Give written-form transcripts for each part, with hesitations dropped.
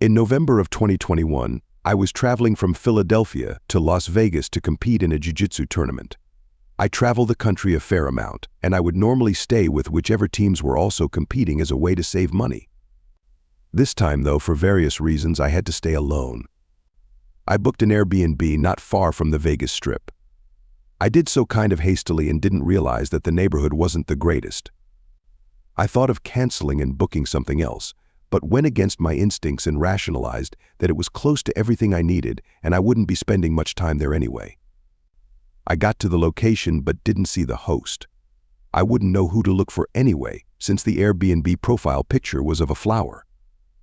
In November of 2021, I was traveling from Philadelphia to Las Vegas to compete in a jiu-jitsu tournament. I travel the country a fair amount, and I would normally stay with whichever teams were also competing as a way to save money. This time, though, for various reasons, I had to stay alone. I booked an Airbnb not far from the Vegas Strip. I did so kind of hastily and didn't realize that the neighborhood wasn't the greatest. I thought of canceling and booking something else, but went against my instincts and rationalized that it was close to everything I needed and I wouldn't be spending much time there anyway. I got to the location but didn't see the host. I wouldn't know who to look for anyway, since the Airbnb profile picture was of a flower.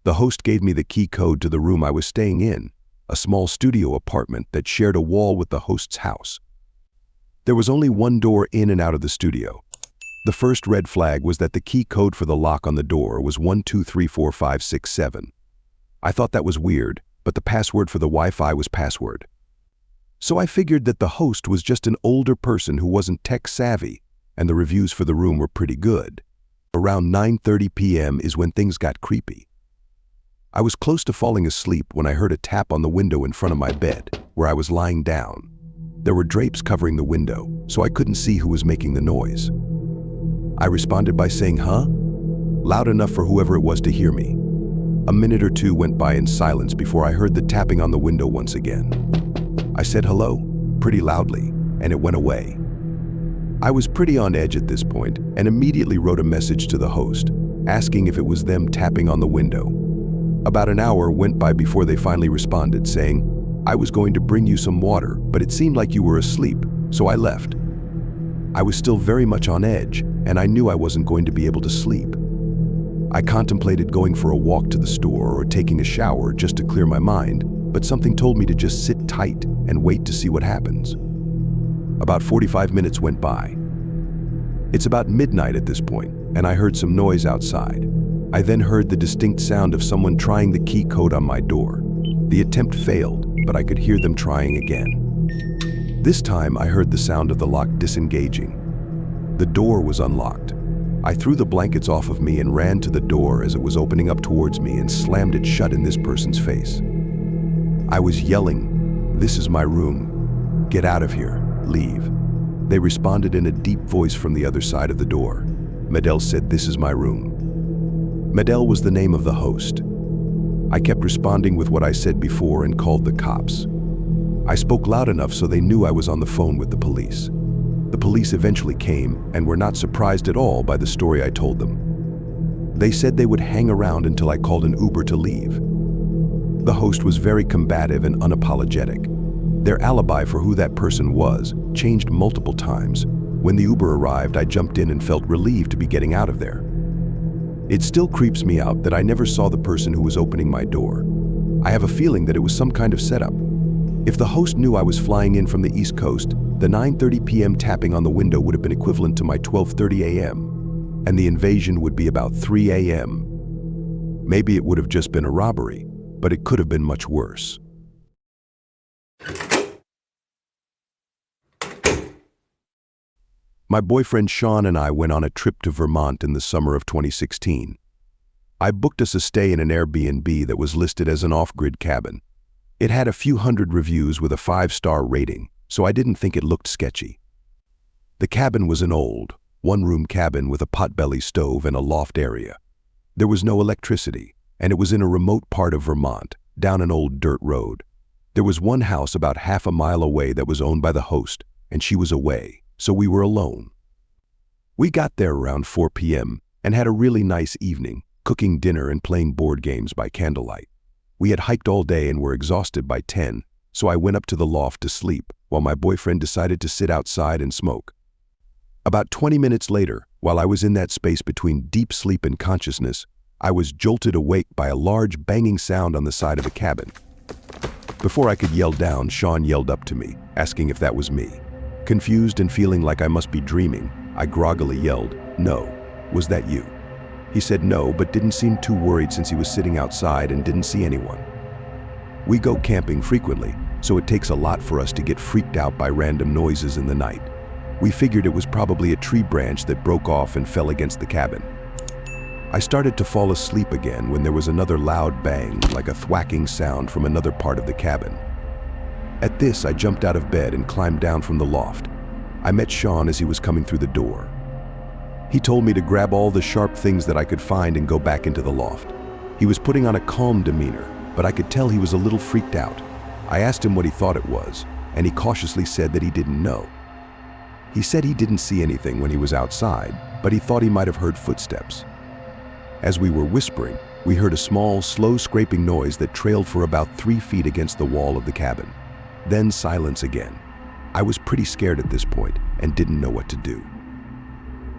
The host gave me the key code to the room I was staying in, a small studio apartment that shared a wall with the host's house. There was only one door in and out of the studio. The first red flag was that the key code for the lock on the door was 1234567. I thought that was weird, but the password for the Wi-Fi was password. So I figured that the host was just an older person who wasn't tech savvy, and the reviews for the room were pretty good. Around 9:30 p.m. is when things got creepy. I was close to falling asleep when I heard a tap on the window in front of my bed, where I was lying down. There were drapes covering the window, so I couldn't see who was making the noise. I responded by saying, "Huh?" loud enough for whoever it was to hear me. A minute or two went by in silence before I heard the tapping on the window once again. I said hello, pretty loudly, and it went away. I was pretty on edge at this point and immediately wrote a message to the host, asking if it was them tapping on the window. About an hour went by before they finally responded, saying, "I was going to bring you some water, but it seemed like you were asleep, so I left." I was still very much on edge, and I knew I wasn't going to be able to sleep. I contemplated going for a walk to the store or taking a shower just to clear my mind, but something told me to just sit tight and wait to see what happens. About 45 minutes went by. It's about midnight at this point, and I heard some noise outside. I then heard the distinct sound of someone trying the key code on my door. The attempt failed, but I could hear them trying again. This time I heard the sound of the lock disengaging. The door was unlocked. I threw the blankets off of me and ran to the door as it was opening up towards me and slammed it shut in this person's face. I was yelling, "This is my room. Get out of here. Leave." They responded in a deep voice from the other side of the door. Medel said, "This is my room." Medel was the name of the host. I kept responding with what I said before and called the cops. I spoke loud enough so they knew I was on the phone with the police. The police eventually came and were not surprised at all by the story I told them. They said they would hang around until I called an Uber to leave. The host was very combative and unapologetic. Their alibi for who that person was changed multiple times. When the Uber arrived, I jumped in and felt relieved to be getting out of there. It still creeps me out that I never saw the person who was opening my door. I have a feeling that it was some kind of setup. If the host knew I was flying in from the East Coast, the 9:30 p.m. tapping on the window would have been equivalent to my 12:30 a.m., and the invasion would be about 3 a.m. Maybe it would have just been a robbery, but it could have been much worse. My boyfriend Sean and I went on a trip to Vermont in the summer of 2016. I booked us a stay in an Airbnb that was listed as an off-grid cabin. It had a few hundred reviews with a 5-star rating, so I didn't think it looked sketchy. The cabin was an old, one-room cabin with a potbelly stove and a loft area. There was no electricity, and it was in a remote part of Vermont, down an old dirt road. There was one house about half a mile away that was owned by the host, and she was away, so we were alone. We got there around 4 p.m. and had a really nice evening, cooking dinner and playing board games by candlelight. We had hiked all day and were exhausted by 10, so I went up to the loft to sleep, while my boyfriend decided to sit outside and smoke. About 20 minutes later, while I was in that space between deep sleep and consciousness, I was jolted awake by a large banging sound on the side of the cabin. Before I could yell down, Sean yelled up to me, asking if that was me. Confused and feeling like I must be dreaming, I groggily yelled, "No, was that you?" He said no, but didn't seem too worried since he was sitting outside and didn't see anyone. We go camping frequently, so it takes a lot for us to get freaked out by random noises in the night. We figured it was probably a tree branch that broke off and fell against the cabin. I started to fall asleep again when there was another loud bang, like a thwacking sound from another part of the cabin. At this, I jumped out of bed and climbed down from the loft. I met Sean as he was coming through the door. He told me to grab all the sharp things that I could find and go back into the loft. He was putting on a calm demeanor, but I could tell he was a little freaked out. I asked him what he thought it was, and he cautiously said that he didn't know. He said he didn't see anything when he was outside, but he thought he might have heard footsteps. As we were whispering, we heard a small, slow scraping noise that trailed for about 3 feet against the wall of the cabin. Then silence again. I was pretty scared at this point and didn't know what to do.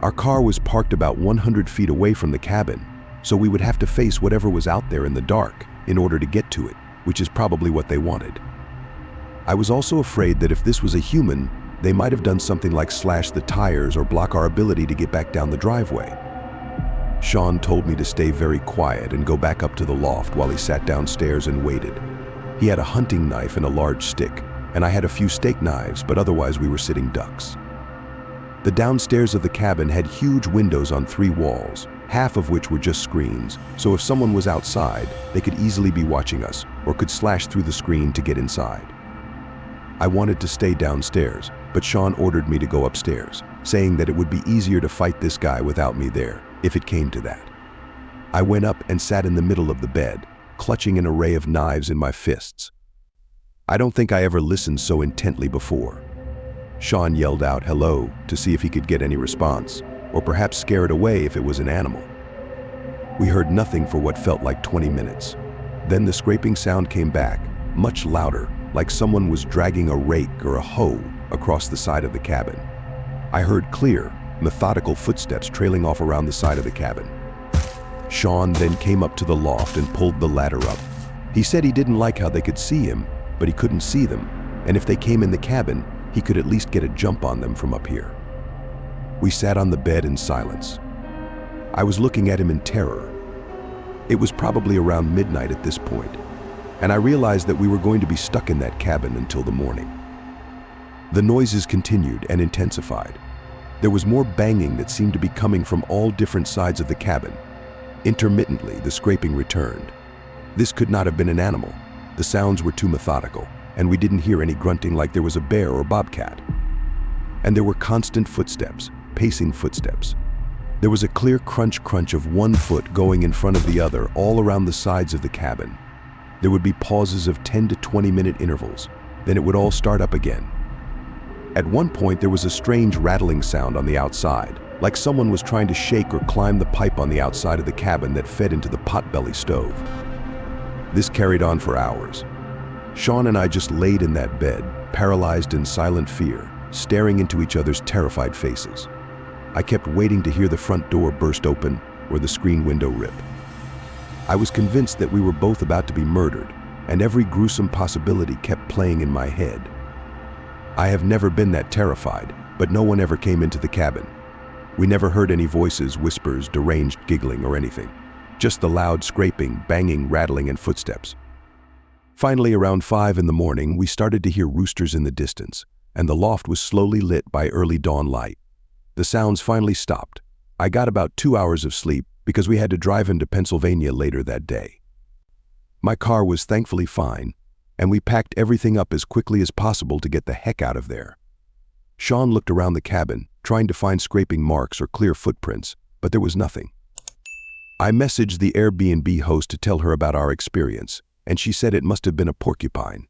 Our car was parked about 100 feet away from the cabin, so we would have to face whatever was out there in the dark in order to get to it, which is probably what they wanted. I was also afraid that if this was a human, they might have done something like slash the tires or block our ability to get back down the driveway. Sean told me to stay very quiet and go back up to the loft while he sat downstairs and waited. He had a hunting knife and a large stick, and I had a few steak knives, but otherwise we were sitting ducks. The downstairs of the cabin had huge windows on 3 walls, half of which were just screens, so if someone was outside, they could easily be watching us or could slash through the screen to get inside. I wanted to stay downstairs, but Sean ordered me to go upstairs, saying that it would be easier to fight this guy without me there, if it came to that. I went up and sat in the middle of the bed, clutching an array of knives in my fists. I don't think I ever listened so intently before. Sean yelled out hello to see if he could get any response, or perhaps scare it away if it was an animal. We heard nothing for what felt like 20 minutes. Then the scraping sound came back, much louder, like someone was dragging a rake or a hoe across the side of the cabin. I heard clear, methodical footsteps trailing off around the side of the cabin. Sean then came up to the loft and pulled the ladder up. He said he didn't like how they could see him, but he couldn't see them, and if they came in the cabin, he could at least get a jump on them from up here. We sat on the bed in silence. I was looking at him in terror. It was probably around midnight at this point, and I realized that we were going to be stuck in that cabin until the morning. The noises continued and intensified. There was more banging that seemed to be coming from all different sides of the cabin. Intermittently, the scraping returned. This could not have been an animal. The sounds were too methodical, and we didn't hear any grunting like there was a bear or bobcat. And there were constant footsteps, pacing footsteps. There was a clear crunch of one foot going in front of the other all around the sides of the cabin. There would be pauses of 10 to 20-minute intervals. Then it would all start up again. At one point, there was a strange rattling sound on the outside, like someone was trying to shake or climb the pipe on the outside of the cabin that fed into the potbelly stove. This carried on for hours. Sean and I just laid in that bed, paralyzed in silent fear, staring into each other's terrified faces. I kept waiting to hear the front door burst open or the screen window rip. I was convinced that we were both about to be murdered, and every gruesome possibility kept playing in my head. I have never been that terrified, but no one ever came into the cabin. We never heard any voices, whispers, deranged giggling, or anything. Just the loud scraping, banging, rattling, and footsteps. Finally, around 5 in the morning, we started to hear roosters in the distance, and the loft was slowly lit by early dawn light. The sounds finally stopped. I got about 2 hours of sleep because we had to drive into Pennsylvania later that day. My car was thankfully fine, and we packed everything up as quickly as possible to get the heck out of there. Sean looked around the cabin, trying to find scraping marks or clear footprints, but there was nothing. I messaged the Airbnb host to tell her about our experience, and she said it must have been a porcupine.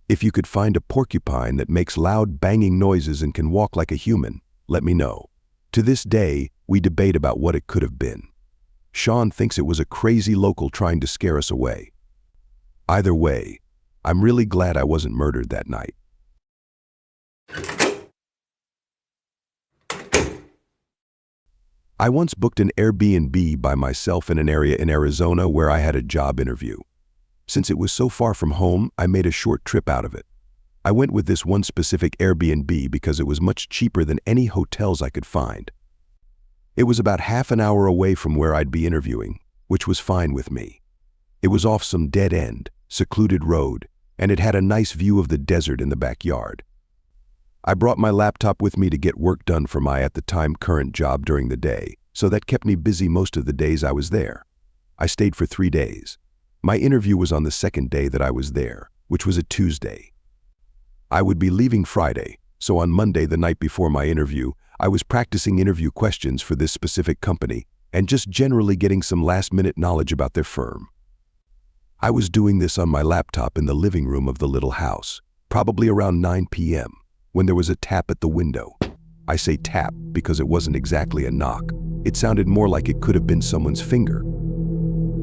If you could find a porcupine that makes loud banging noises and can walk like a human, let me know. To this day, we debate about what it could have been. Sean thinks it was a crazy local trying to scare us away. Either way, I'm really glad I wasn't murdered that night. I once booked an Airbnb by myself in an area in Arizona where I had a job interview. Since it was so far from home, I made a short trip out of it. I went with this one specific Airbnb because it was much cheaper than any hotels I could find. It was about half an hour away from where I'd be interviewing, which was fine with me. It was off some dead-end, secluded road, and it had a nice view of the desert in the backyard. I brought my laptop with me to get work done for my at the time current job during the day, so that kept me busy most of the days I was there. I stayed for 3 days. My interview was on the second day that I was there, which was a Tuesday. I would be leaving Friday, so on Monday, the night before my interview, I was practicing interview questions for this specific company and just generally getting some last-minute knowledge about their firm. I was doing this on my laptop in the living room of the little house, probably around 9 p.m., when there was a tap at the window. I say tap because it wasn't exactly a knock. It sounded more like it could have been someone's finger.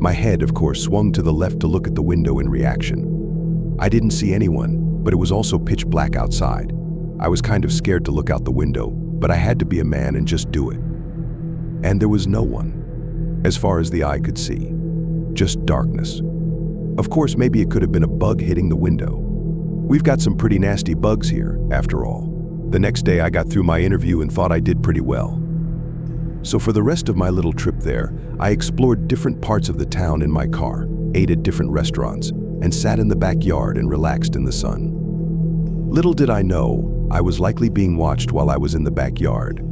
My head, of course, swung to the left to look at the window in reaction. I didn't see anyone, but it was also pitch black outside. I was kind of scared to look out the window, but I had to be a man and just do it. And there was no one, as far as the eye could see. Just darkness. Of course, maybe it could have been a bug hitting the window. We've got some pretty nasty bugs here, after all. The next day I got through my interview and thought I did pretty well. So for the rest of my little trip there, I explored different parts of the town in my car, ate at different restaurants, and sat in the backyard and relaxed in the sun. Little did I know, I was likely being watched while I was in the backyard.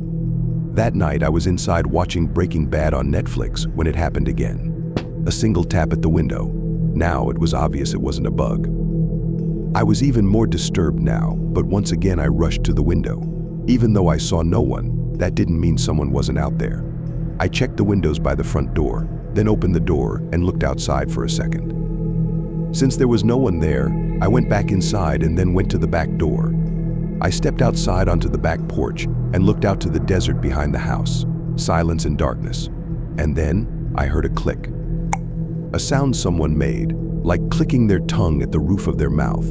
That night I was inside watching Breaking Bad on Netflix when it happened again. A single tap at the window. Now it was obvious it wasn't a bug. I was even more disturbed now, but once again I rushed to the window. Even though I saw no one, that didn't mean someone wasn't out there. I checked the windows by the front door, then opened the door and looked outside for a second. Since there was no one there, I went back inside and then went to the back door. I stepped outside onto the back porch and looked out to the desert behind the house, silence and darkness. And then I heard a click. A sound someone made, like clicking their tongue at the roof of their mouth.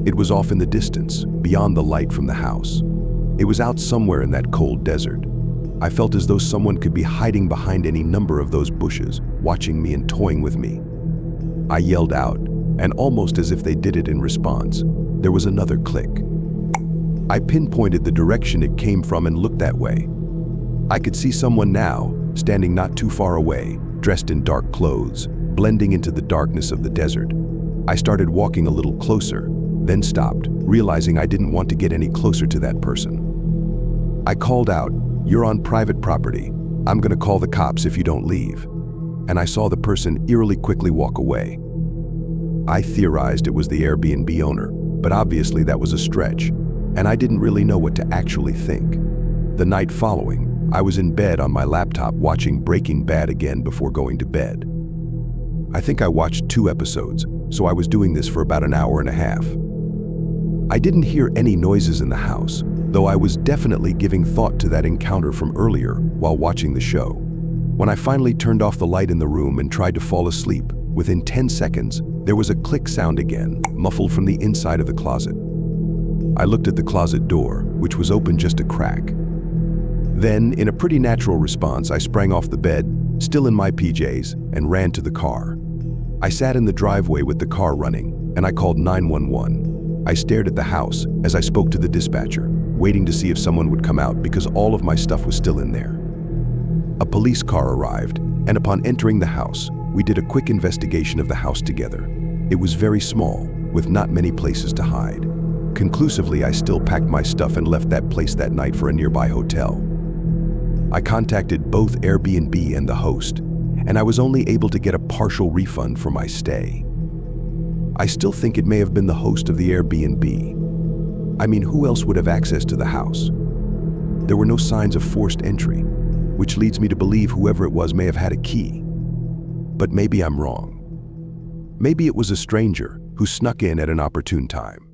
It was off in the distance, beyond the light from the house. It was out somewhere in that cold desert. I felt as though someone could be hiding behind any number of those bushes, watching me and toying with me. I yelled out, and almost as if they did it in response, there was another click. I pinpointed the direction it came from and looked that way. I could see someone now, standing not too far away, dressed in dark clothes, blending into the darkness of the desert. I started walking a little closer, then stopped, realizing I didn't want to get any closer to that person. I called out, "You're on private property. I'm gonna call the cops if you don't leave." And I saw the person eerily quickly walk away. I theorized it was the Airbnb owner, but obviously that was a stretch, and I didn't really know what to actually think. The night following, I was in bed on my laptop watching Breaking Bad again before going to bed. I think I watched 2 episodes, so I was doing this for about an hour and a half. I didn't hear any noises in the house, though I was definitely giving thought to that encounter from earlier while watching the show. When I finally turned off the light in the room and tried to fall asleep, within 10 seconds, there was a click sound again, muffled from the inside of the closet. I looked at the closet door, which was open just a crack. Then, in a pretty natural response, I sprang off the bed, still in my PJs, and ran to the car. I sat in the driveway with the car running, and I called 911. I stared at the house as I spoke to the dispatcher, waiting to see if someone would come out because all of my stuff was still in there. A police car arrived, and upon entering the house, we did a quick investigation of the house together. It was very small, with not many places to hide. Conclusively, I still packed my stuff and left that place that night for a nearby hotel. I contacted both Airbnb and the host, and I was only able to get a partial refund for my stay. I still think it may have been the host of the Airbnb. I mean, who else would have access to the house? There were no signs of forced entry, which leads me to believe whoever it was may have had a key. But maybe I'm wrong. Maybe it was a stranger who snuck in at an opportune time.